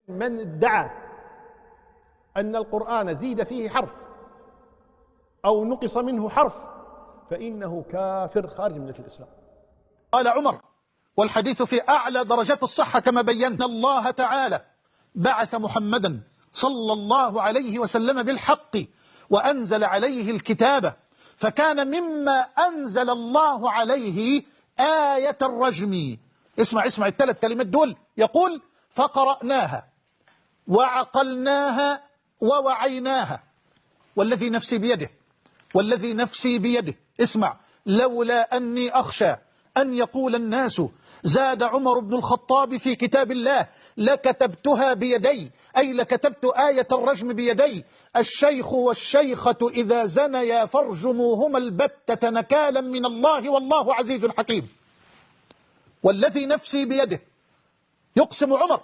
من ادعى أن القرآن زيد فيه حرف أو نقص منه حرف فإنه كافر خارج من الإسلام. قال عمر، والحديث في أعلى درجات الصحة كما بينا، الله تعالى بعث محمدا صلى الله عليه وسلم بالحق وأنزل عليه الكتاب، فكان مما أنزل الله عليه آية الرجم. اسمع الثلاث كلمات دول، يقول: فقرأناها وعقلناها ووعيناها والذي نفسي بيده، والذي نفسي بيده. اسمع: لولا أني أخشى أن يقول الناس زاد عمر بن الخطاب في كتاب الله لكتبتها بيدي، أي لكتبت آية الرجم بيدي. الشيخ والشيخة إذا زنيا فارجموهما البتة نكالا من الله والله عزيز حكيم. والذي نفسي بيده، يقسم عمر